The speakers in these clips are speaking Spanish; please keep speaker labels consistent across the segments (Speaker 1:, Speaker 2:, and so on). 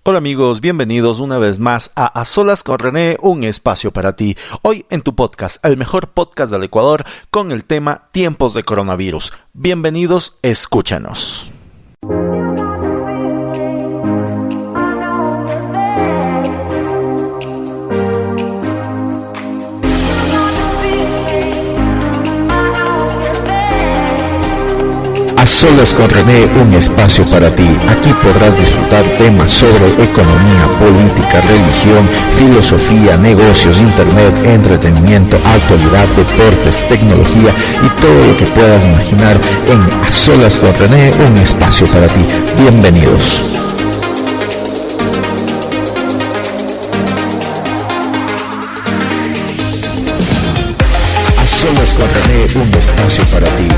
Speaker 1: Hola amigos, bienvenidos una vez más a Solas con René, un espacio para ti. Hoy en tu podcast, el mejor podcast del Ecuador, con el tema Tiempos de Coronavirus. Bienvenidos, escúchanos.
Speaker 2: A Solas con René, un espacio para ti. Aquí podrás disfrutar temas sobre economía, política, religión, filosofía, negocios, internet, entretenimiento, actualidad, deportes, tecnología y todo lo que puedas imaginar en A Solas con René, un espacio para ti. Bienvenidos. A Solas con René, un espacio para ti.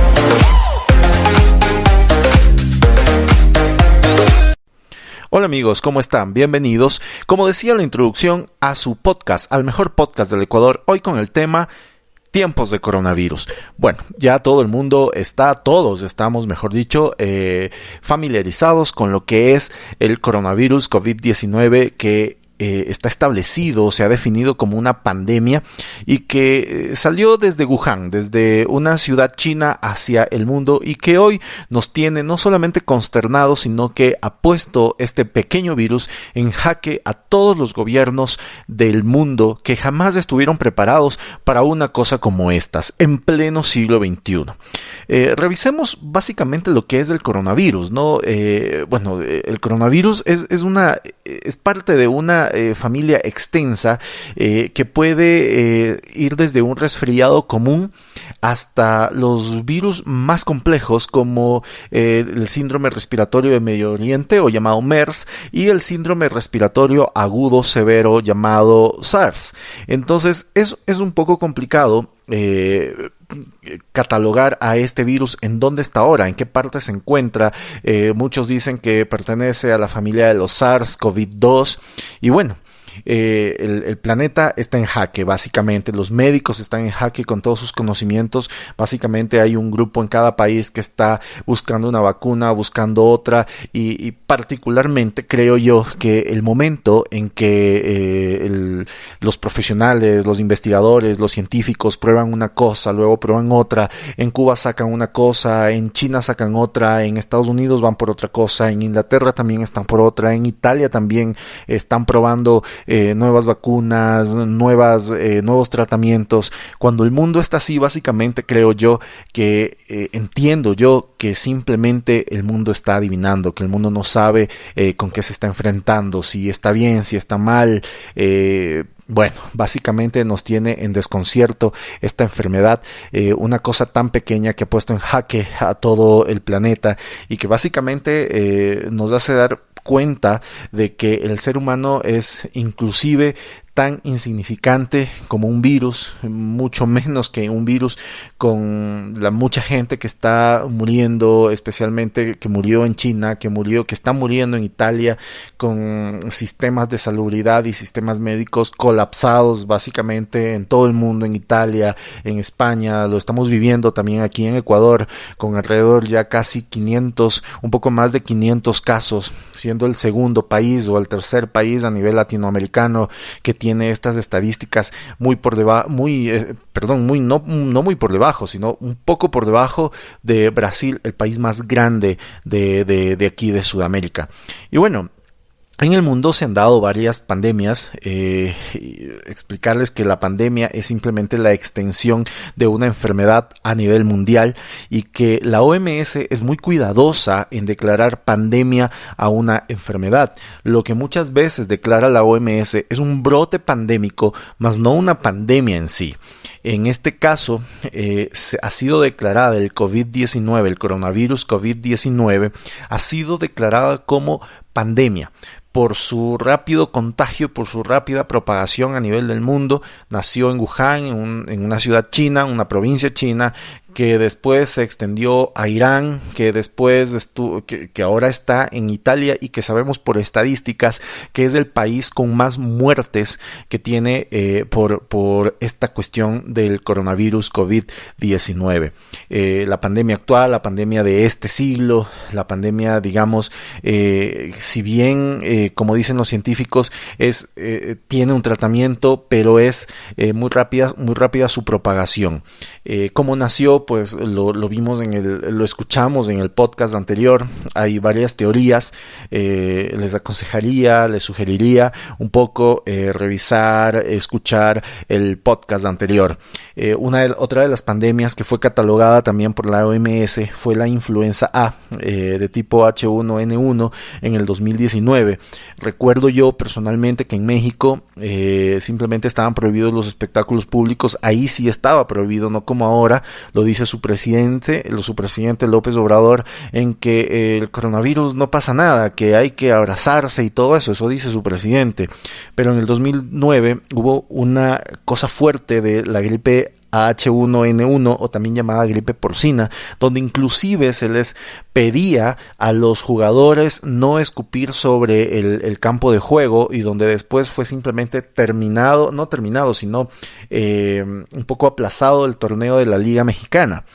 Speaker 1: Hola amigos, ¿cómo están? Bienvenidos, como decía en la introducción, a su podcast, al mejor podcast del Ecuador, hoy con el tema Tiempos de Coronavirus. Bueno, ya todo el mundo todos estamos, mejor dicho, familiarizados con lo que es el coronavirus COVID-19 que está establecido, se ha definido como una pandemia y que salió desde Wuhan, desde una ciudad china hacia el mundo y que hoy nos tiene no solamente consternados, sino que ha puesto este pequeño virus en jaque a todos los gobiernos del mundo que jamás estuvieron preparados para una cosa como estas, en pleno siglo XXI. Revisemos básicamente lo que es el coronavirus, ¿no? El coronavirus es parte de una familia extensa que puede ir desde un resfriado común hasta los virus más complejos como el síndrome respiratorio de Medio Oriente o llamado MERS y el síndrome respiratorio agudo severo llamado SARS. Entonces es un poco complicado catalogar a este virus en dónde está ahora, en qué parte se encuentra. Muchos dicen que pertenece a la familia de los SARS-CoV-2 y bueno, el planeta está en jaque, básicamente los médicos están en jaque con todos sus conocimientos. Básicamente hay un grupo en cada país que está buscando una vacuna, buscando otra y particularmente creo yo que el momento en que los profesionales, los investigadores, los científicos prueban una cosa, luego prueban otra, en Cuba sacan una cosa, en China sacan otra, en Estados Unidos van por otra cosa, en Inglaterra también están por otra, en Italia también están probando nuevas vacunas, nuevos tratamientos. Cuando el mundo está así, básicamente creo yo que entiendo yo que simplemente el mundo está adivinando, que el mundo no sabe con qué se está enfrentando, si está bien, si está mal. Bueno, básicamente nos tiene en desconcierto esta enfermedad, una cosa tan pequeña que ha puesto en jaque a todo el planeta y que básicamente nos hace dar cuenta de que el ser humano es inclusive tan insignificante como un virus, mucho menos que un virus, con la mucha gente que está muriendo, especialmente que murió en China, que está muriendo en Italia, con sistemas de salubridad y sistemas médicos colapsados básicamente en todo el mundo, en Italia, en España, lo estamos viviendo también aquí en Ecuador, con alrededor ya casi 500, un poco más de 500 casos, siendo el segundo país o el tercer país a nivel latinoamericano que tiene estas estadísticas muy por debajo, no muy por debajo, sino un poco por debajo de Brasil, el país más grande de aquí de Sudamérica. Y bueno, en el mundo se han dado varias pandemias. Explicarles que la pandemia es simplemente la extensión de una enfermedad a nivel mundial y que la OMS es muy cuidadosa en declarar pandemia a una enfermedad. Lo que muchas veces declara la OMS es un brote pandémico, más no una pandemia en sí. En este caso, ha sido declarada el COVID-19, el coronavirus COVID-19, ha sido declarada como pandemia por su rápido contagio, por su rápida propagación a nivel del mundo. Nació en Wuhan, en una ciudad china, una provincia china, que después se extendió a Irán, que después que ahora está en Italia y que sabemos por estadísticas que es el país con más muertes que tiene por esta cuestión del coronavirus COVID-19. La pandemia actual, la pandemia de este siglo, la pandemia, digamos, si bien, como dicen los científicos, tiene un tratamiento, pero es muy rápida su propagación. ¿Cómo nació? Pues lo vimos lo escuchamos en el podcast anterior. Hay varias teorías. Les aconsejaría, les sugeriría un poco revisar, escuchar el podcast anterior. Otra de las pandemias que fue catalogada también por la OMS fue la influenza A de tipo H1N1 en el 2019. Recuerdo yo personalmente que en México simplemente estaban prohibidos los espectáculos públicos. Ahí sí estaba prohibido, no como ahora lo dice su presidente López Obrador, en que el coronavirus no pasa nada, que hay que abrazarse y todo eso dice su presidente. Pero en el 2009 hubo una cosa fuerte de la gripe H1N1 o también llamada gripe porcina, donde inclusive se les pedía a los jugadores no escupir sobre el campo de juego, y donde después fue simplemente sino un poco aplazado el torneo de la Liga Mexicana.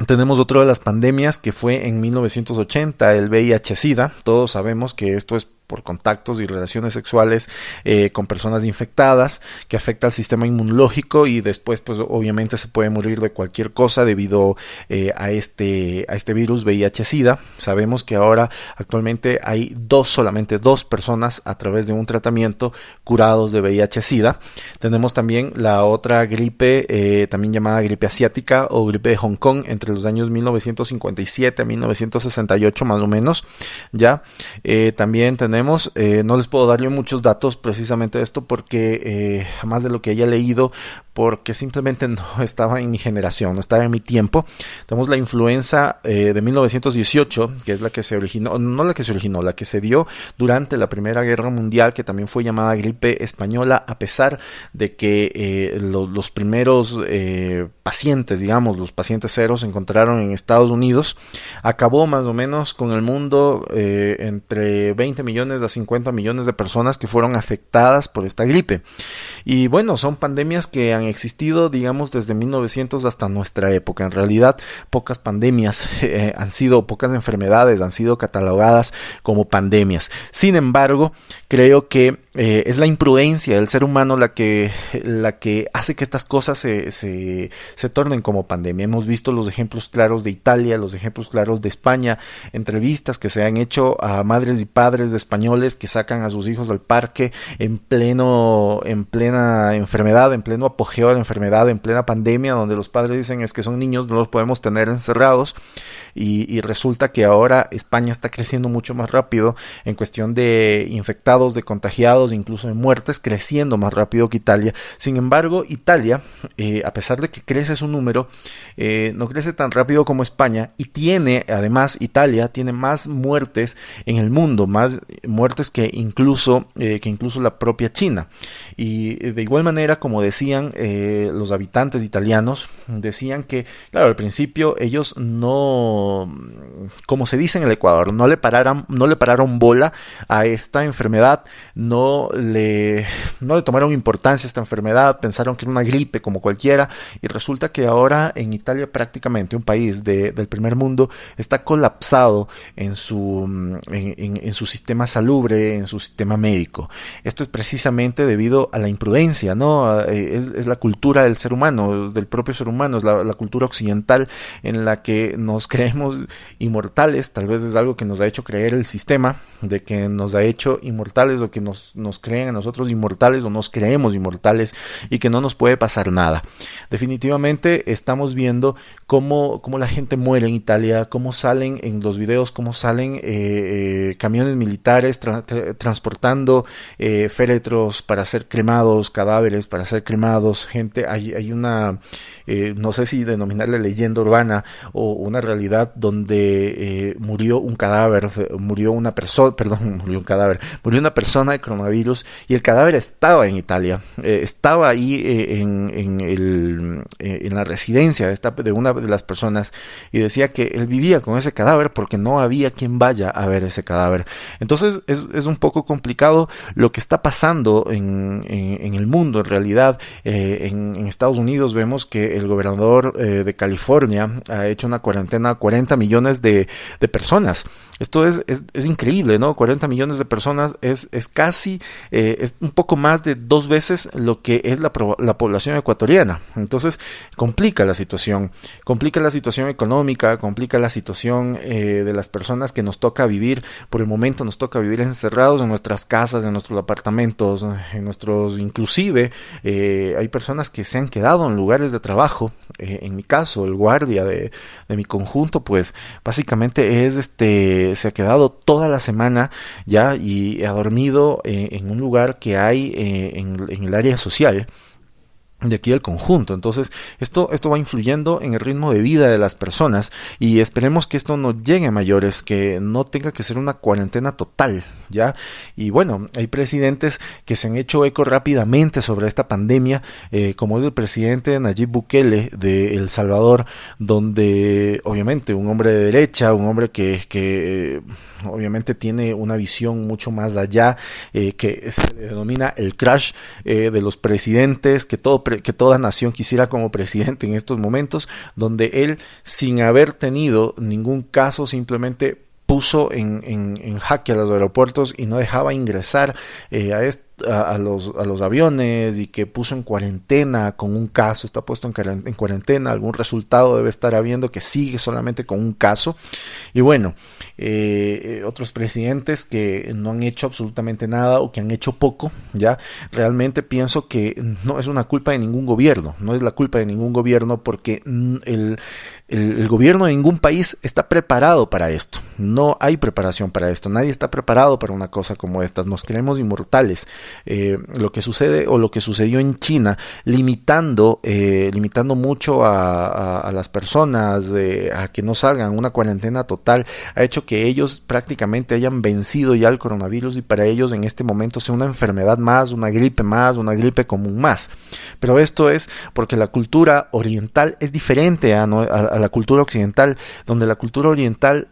Speaker 1: Tenemos otra de las pandemias que fue en 1980, el VIH-Sida. Todos sabemos que esto es por contactos y relaciones sexuales con personas infectadas, que afecta al sistema inmunológico, y después pues obviamente se puede morir de cualquier cosa debido a este virus VIH-Sida. Sabemos que ahora actualmente hay solamente dos personas a través de un tratamiento curados de VIH-Sida. Tenemos también la otra gripe, también llamada gripe asiática o gripe de Hong Kong, entre los años 1957 a 1968 más o menos. Ya también tenemos, no les puedo dar yo muchos datos precisamente de esto porque más de lo que haya leído, porque simplemente no estaba en mi generación, no estaba en mi tiempo. Tenemos la influenza de 1918, que es la que se originó, la que se dio durante la Primera Guerra Mundial, que también fue llamada gripe española, a pesar de que los primeros pacientes, digamos, los pacientes cero se encontraron en Estados Unidos. Acabó más o menos con el mundo entre 20 millones a 50 millones de personas que fueron afectadas por esta gripe. Y bueno, son pandemias que han existido, digamos, desde 1900 hasta nuestra época. En realidad, pocas pandemias pocas enfermedades han sido catalogadas como pandemias. Sin embargo, creo que es la imprudencia del ser humano la que hace que estas cosas se tornen como pandemia. Hemos visto los ejemplos claros de Italia, los ejemplos claros de España, entrevistas que se han hecho a madres y padres de españoles que sacan a sus hijos al parque en plena enfermedad, en pleno apogeo de la enfermedad, en plena pandemia, donde los padres dicen es que son niños, no los podemos tener encerrados, y resulta que ahora España está creciendo mucho más rápido en cuestión de infectados, de contagiados, incluso de muertes, creciendo más rápido que Italia. Sin embargo, Italia, a pesar de que crece su número, no crece tan rápido como España, y Italia tiene más muertes en el mundo, más muertes que incluso la propia China. Y de igual manera, como decían los habitantes italianos, decían que, claro, al principio ellos no, como se dice en el Ecuador, no le pararon bola a esta enfermedad, no le tomaron importancia a esta enfermedad, pensaron que era una gripe como cualquiera, y resulta que ahora en Italia, prácticamente un país del primer mundo, está colapsado en su sistema salubre, en su sistema médico. Esto es precisamente debido a la imprudencia, ¿no? Es la cultura del ser humano, del propio ser humano, es la cultura occidental en la que nos creemos inmortales. Tal vez es algo que nos ha hecho creer el sistema, de que nos ha hecho inmortales, o que nos creen a nosotros inmortales, o nos creemos inmortales, y que no nos puede pasar nada. Definitivamente estamos viendo cómo la gente muere en Italia, cómo salen en los videos, cómo salen camiones militares transportando féretros para ser cremados, cadáveres para ser cremados, gente. Hay una, no sé si denominarle leyenda urbana o una realidad, donde murió una persona de coronavirus coronavirus y el cadáver estaba en Italia, estaba ahí en la residencia de una de las personas, y decía que él vivía con ese cadáver porque no había quien vaya a ver ese cadáver. Entonces es un poco complicado lo que está pasando en el mundo. En realidad, en Estados Unidos vemos que el gobernador de California ha hecho una cuarentena a 40 millones de personas. Esto es increíble, ¿no? 40 millones de personas es casi, es un poco más de 2 veces lo que es la población ecuatoriana. Entonces, complica la situación económica, complica la situación de las personas que nos toca vivir, por el momento nos toca vivir encerrados en nuestras casas, en nuestros apartamentos, en nuestros, inclusive, hay personas que se han quedado en lugares de trabajo. En mi caso, el guardia de mi conjunto, pues, básicamente se ha quedado toda la semana ya y ha dormido en un lugar que hay en el área social de aquí del conjunto. Entonces esto va influyendo en el ritmo de vida de las personas, y esperemos que esto no llegue a mayores, que no tenga que ser una cuarentena total, ¿ya? Y bueno, hay presidentes que se han hecho eco rápidamente sobre esta pandemia, como es el presidente Nayib Bukele de El Salvador, donde obviamente un hombre de derecha, un hombre que obviamente tiene una visión mucho más allá, que se le denomina el crash de los presidentes, que toda nación quisiera como presidente en estos momentos, donde él, sin haber tenido ningún caso, simplemente puso en jaque a los aeropuertos y no dejaba ingresar a los aviones, y que puso en cuarentena con un caso, está puesto en cuarentena, algún resultado debe estar habiendo, que sigue solamente con un caso. Y bueno, otros presidentes que no han hecho absolutamente nada o que han hecho poco, ya realmente pienso que no es una culpa de ningún gobierno, no es la culpa de ningún gobierno, porque el gobierno de ningún país está preparado para esto, no hay preparación para esto, nadie está preparado para una cosa como estas, nos creemos inmortales. Lo que sucede, o lo que sucedió en China, limitando mucho a las personas a que no salgan, una cuarentena total, ha hecho que ellos prácticamente hayan vencido ya el coronavirus, y para ellos en este momento sea una enfermedad más, una gripe común más. Pero esto es porque la cultura oriental es diferente a la cultura occidental, donde la cultura oriental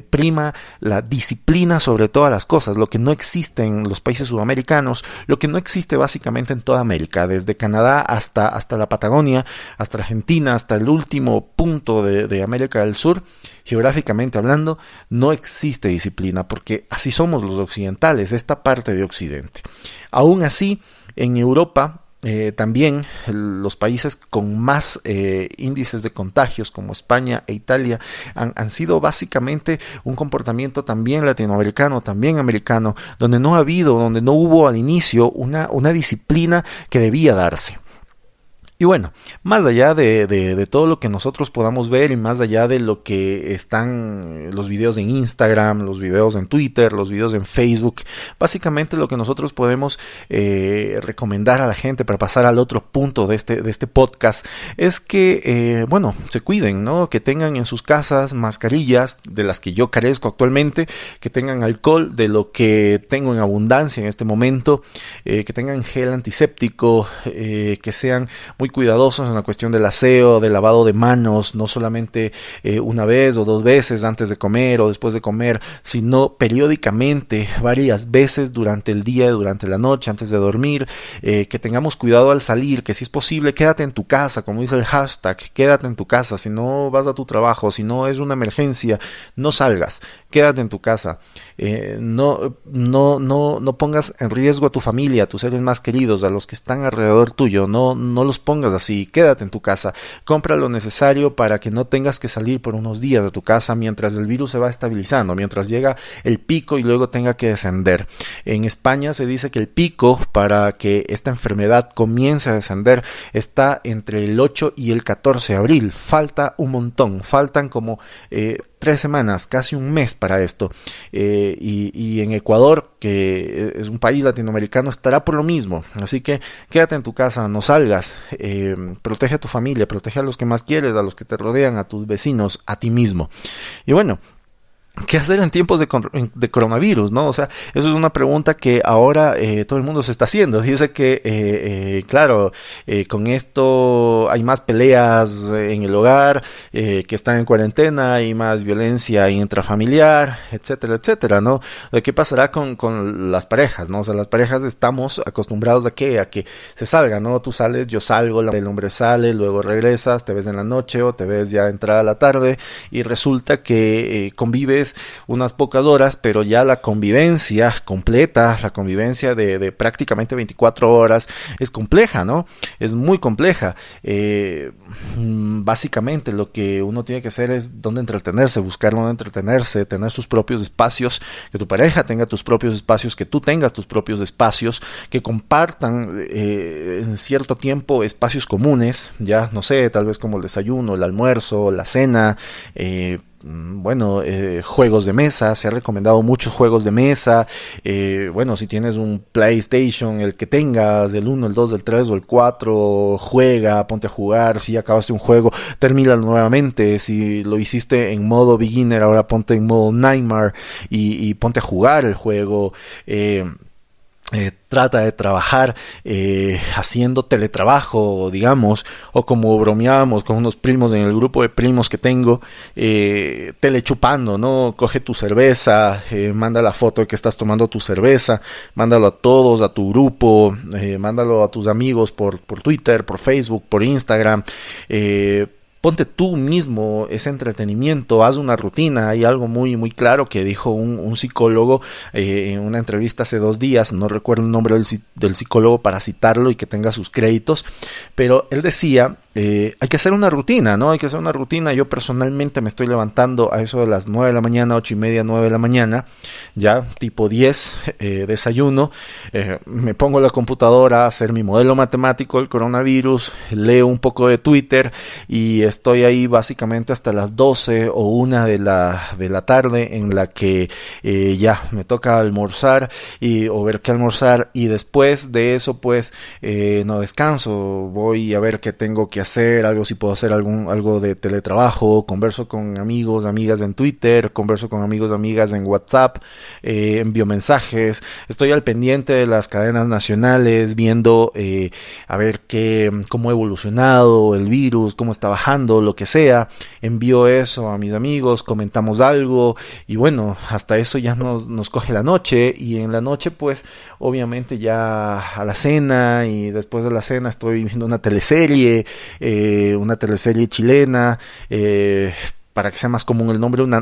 Speaker 1: prima la disciplina sobre todas las cosas, lo que no existe en los países sudamericanos, lo que no existe básicamente en toda América, desde Canadá hasta la Patagonia, hasta Argentina, hasta el último punto de América del Sur, geográficamente hablando, no existe disciplina, porque así somos los occidentales, esta parte de Occidente. Aún así, en Europa, también los países con más índices de contagios, como España e Italia, han sido básicamente un comportamiento también latinoamericano, también americano, donde no hubo al inicio una disciplina que debía darse. Y bueno, más allá de todo lo que nosotros podamos ver, y más allá de lo que están los videos en Instagram, los videos en Twitter, los videos en Facebook, básicamente lo que nosotros podemos recomendar a la gente para pasar al otro punto de este podcast es que, se cuiden, ¿no? Que tengan en sus casas mascarillas, de las que yo carezco actualmente, que tengan alcohol, de lo que tengo en abundancia en este momento, que tengan gel antiséptico, que sean muy cuidadosos en la cuestión del aseo, del lavado de manos, no solamente una vez o 2 veces antes de comer o después de comer, sino periódicamente, varias veces durante el día, durante la noche, antes de dormir, que tengamos cuidado al salir, que si es posible, quédate en tu casa, como dice el hashtag, quédate en tu casa, si no vas a tu trabajo, si no es una emergencia, no salgas, quédate en tu casa, no pongas en riesgo a tu familia, a tus seres más queridos, a los que están alrededor tuyo, no los pongas así, quédate en tu casa, compra lo necesario para que no tengas que salir por unos días de tu casa mientras el virus se va estabilizando, mientras llega el pico y luego tenga que descender. En España se dice que el pico para que esta enfermedad comience a descender está entre el 8 y el 14 de abril, falta un montón, faltan como 3 semanas, casi un mes para esto, y en Ecuador, que es un país latinoamericano, estará por lo mismo, así que quédate en tu casa, no salgas, protege a tu familia, protege a los que más quieres, a los que te rodean, a tus vecinos, a ti mismo. Y bueno, ¿qué hacer en tiempos de coronavirus, no? O sea, eso es una pregunta que ahora todo el mundo se está haciendo. Dice que, claro, con esto hay más peleas en el hogar, que están en cuarentena, hay más violencia intrafamiliar, etcétera, etcétera, ¿no? ¿Qué pasará con las parejas, no? O sea, las parejas estamos acostumbrados a que se salgan, ¿no? Tú sales, yo salgo, el hombre sale, luego regresas, te ves en la noche o te ves ya entrada la tarde y resulta que convives unas pocas horas, pero ya la convivencia completa, la convivencia de prácticamente 24 horas es compleja, ¿no? Es muy compleja. Básicamente lo que uno tiene que hacer es dónde entretenerse, buscar dónde entretenerse, tener sus propios espacios, que tu pareja tenga tus propios espacios, que tú tengas tus propios espacios, que compartan en cierto tiempo espacios comunes, ya no sé, tal vez como el desayuno, el almuerzo, la cena, juegos de mesa. Se ha recomendado muchos juegos de mesa. Si tienes un PlayStation, el que tengas, el 1, el 2, el 3 o el 4, juega, ponte a jugar. Si acabaste un juego, termínalo nuevamente. Si lo hiciste en modo beginner, ahora ponte en modo Nightmare y ponte a jugar el juego. Trata de trabajar haciendo teletrabajo, digamos, o como bromeábamos con unos primos en el grupo de primos que tengo, telechupando, ¿no? Coge tu cerveza, manda la foto de que estás tomando tu cerveza, mándalo a todos, a tu grupo, mándalo a tus amigos por Twitter, por Facebook, por Instagram. Ponte tú mismo ese entretenimiento, haz una rutina. Hay algo muy muy claro que dijo un psicólogo en una entrevista hace 2 días, no recuerdo el nombre del psicólogo para citarlo y que tenga sus créditos, pero él decía, hay que hacer una rutina, ¿no? Hay que hacer una rutina. Yo personalmente me estoy levantando a eso de las 9 de la mañana, 8:30, 9 de la mañana, ya tipo 10, desayuno, me pongo a la computadora a hacer mi modelo matemático del coronavirus, leo un poco de Twitter y estoy ahí básicamente hasta las 12 o 1 de la tarde, en la que ya me toca almorzar o ver qué almorzar, y después de eso pues no descanso, voy a ver qué tengo que hacer, algo, si puedo hacer algo de teletrabajo, converso con amigos, amigas en Twitter, converso con amigos, amigas en WhatsApp, envío mensajes, estoy al pendiente de las cadenas nacionales, viendo a ver cómo ha evolucionado el virus, cómo está bajando, lo que sea, envío eso a mis amigos, comentamos algo, y bueno, hasta eso ya nos coge la noche, y en la noche pues obviamente ya a la cena, y después de la cena estoy viendo una teleserie chilena, para que sea más común el nombre, una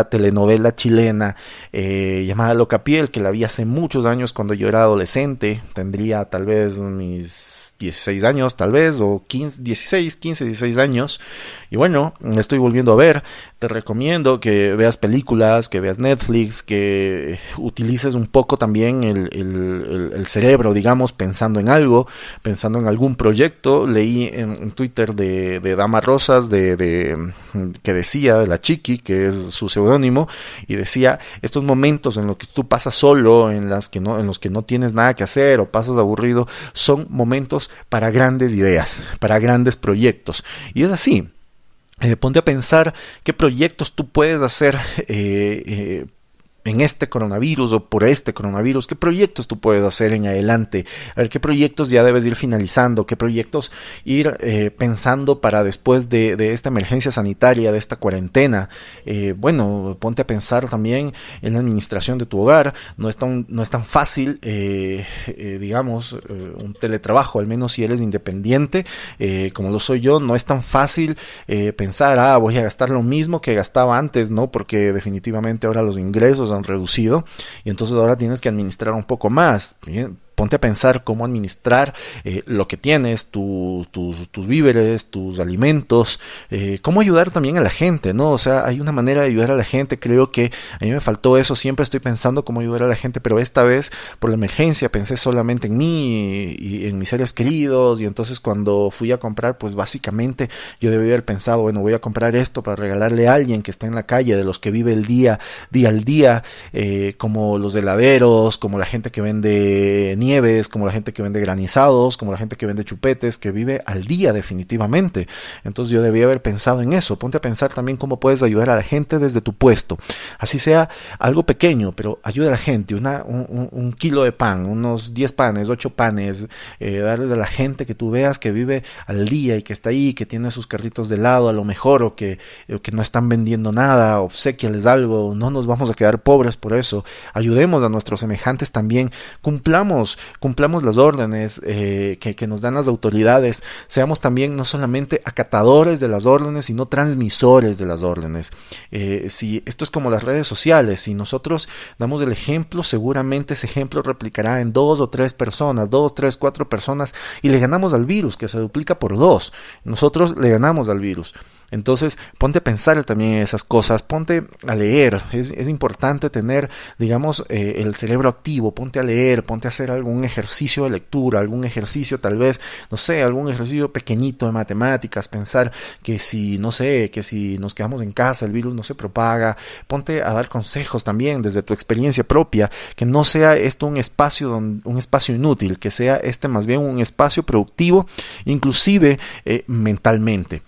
Speaker 1: telenovela chilena llamada Locapiel, que la vi hace muchos años cuando yo era adolescente, tendría tal vez mis 16 años, tal vez, o 15, 16 años, y bueno, la estoy volviendo a ver. Te recomiendo que veas películas, que veas Netflix, que utilices un poco también el cerebro, digamos, pensando en algo, pensando en algún proyecto. Leí en Twitter de Dama Rosas, que decía, de la Chiqui, que es su seudónimo, y decía, estos momentos en los que tú pasas solo, en los que no tienes nada que hacer o pasas aburrido, son momentos para grandes ideas, para grandes proyectos. Y es así. Ponte a pensar qué proyectos tú puedes hacer en este coronavirus o por este coronavirus, qué proyectos tú puedes hacer en adelante, a ver qué proyectos ya debes ir finalizando, qué proyectos ir pensando para después de esta emergencia sanitaria, de esta cuarentena. Ponte a pensar también en la administración de tu hogar. No es tan fácil, un teletrabajo, al menos si eres independiente, como lo soy yo, no es tan fácil pensar, voy a gastar lo mismo que gastaba antes, ¿no? Porque definitivamente ahora los ingresos han reducido y entonces ahora tienes que administrar un poco más. Bien, ponte a pensar cómo administrar lo que tienes, tus víveres, tus alimentos, cómo ayudar también a la gente, ¿no? O sea, hay una manera de ayudar a la gente. Creo que a mí me faltó eso. Siempre estoy pensando cómo ayudar a la gente, pero esta vez por la emergencia pensé solamente en mí y en mis seres queridos, y entonces cuando fui a comprar, pues básicamente yo debí haber pensado, bueno, voy a comprar esto para regalarle a alguien que está en la calle, de los que vive el día al día, como los heladeros, como la gente que vende nieves, como la gente que vende granizados, como la gente que vende chupetes, que vive al día definitivamente. Entonces yo debía haber pensado en eso. Ponte a pensar también cómo puedes ayudar a la gente desde tu puesto. Así sea algo pequeño, pero ayuda a la gente. Un kilo de pan, unos 10 panes, 8 panes, darle a la gente que tú veas que vive al día y que está ahí, que tiene sus carritos de helado a lo mejor, o que no están vendiendo nada, obséquiales algo, no nos vamos a quedar pobres por eso. Ayudemos a nuestros semejantes también, cumplamos las órdenes que nos dan las autoridades, seamos también no solamente acatadores de las órdenes, sino transmisores de las órdenes. Si esto es como las redes sociales, si nosotros damos el ejemplo, seguramente ese ejemplo replicará en 2 o 3 personas, 2, 3, 4 personas, y le ganamos al virus, que se duplica por 2. Nosotros le ganamos al virus. Entonces, ponte a pensar también en esas cosas, ponte a leer, es importante tener, digamos, el cerebro activo, ponte a leer, ponte a hacer algún ejercicio de lectura, algún ejercicio tal vez, no sé, algún ejercicio pequeñito de matemáticas, pensar que si nos quedamos en casa el virus no se propaga, ponte a dar consejos también desde tu experiencia propia, que no sea esto un espacio inútil, que sea más bien un espacio productivo, inclusive mentalmente.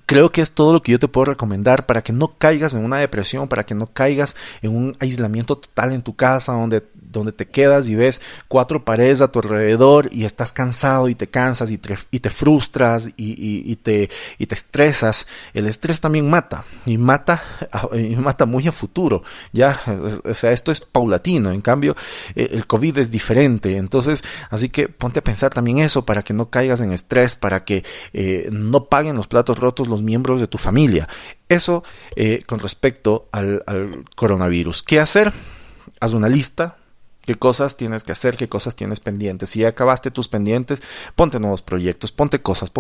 Speaker 1: Creo que es todo lo que yo te puedo recomendar para que no caigas en una depresión, para que no caigas en un aislamiento total en tu casa donde te quedas y ves 4 paredes a tu alrededor y estás cansado y te cansas y te frustras y te estresas. El estrés también mata muy a futuro, ya, o sea, esto es paulatino. En cambio, el COVID es diferente. Entonces, así que ponte a pensar también eso, para que no caigas en estrés, para que no paguen los platos rotos los miembros de tu familia. Eso con respecto al coronavirus. ¿Qué hacer? Haz una lista. ¿Qué cosas tienes que hacer? ¿Qué cosas tienes pendientes? Si ya acabaste tus pendientes, ponte nuevos proyectos, ponte cosas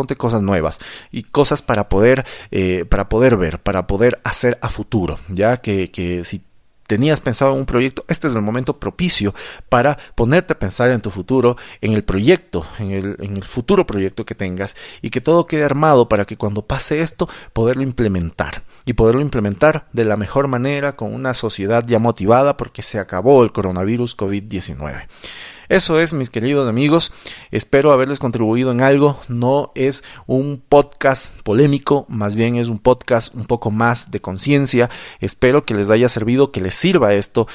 Speaker 1: nuevas y cosas para poder ver, para poder hacer a futuro. Ya que si tenías pensado en un proyecto, este es el momento propicio para ponerte a pensar en tu futuro, en el proyecto, en el futuro proyecto que tengas, y que todo quede armado para que cuando pase esto, poderlo implementar. Y poderlo implementar de la mejor manera, con una sociedad ya motivada, porque se acabó el coronavirus COVID-19. Eso es, mis queridos amigos, espero haberles contribuido en algo. No es un podcast polémico, más bien es un podcast un poco más de conciencia. Espero que les haya servido, que les sirva esto.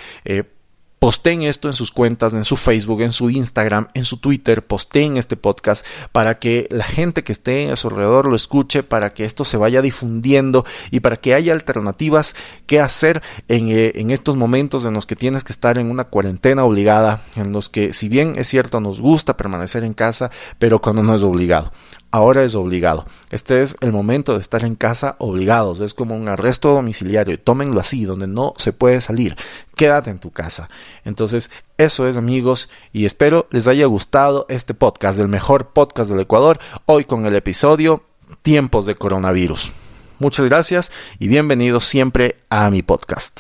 Speaker 1: Posteen esto en sus cuentas, en su Facebook, en su Instagram, en su Twitter. Posteen este podcast para que la gente que esté a su alrededor lo escuche, para que esto se vaya difundiendo y para que haya alternativas que hacer en estos momentos en los que tienes que estar en una cuarentena obligada, en los que, si bien es cierto, nos gusta permanecer en casa, pero cuando no es obligado. Ahora es obligado. Este es el momento de estar en casa obligados. Es como un arresto domiciliario. Tómenlo así, donde no se puede salir. Quédate en tu casa. Entonces, eso es, amigos, y espero les haya gustado este podcast, el mejor podcast del Ecuador, hoy con el episodio Tiempos de Coronavirus. Muchas gracias y bienvenidos siempre a mi podcast.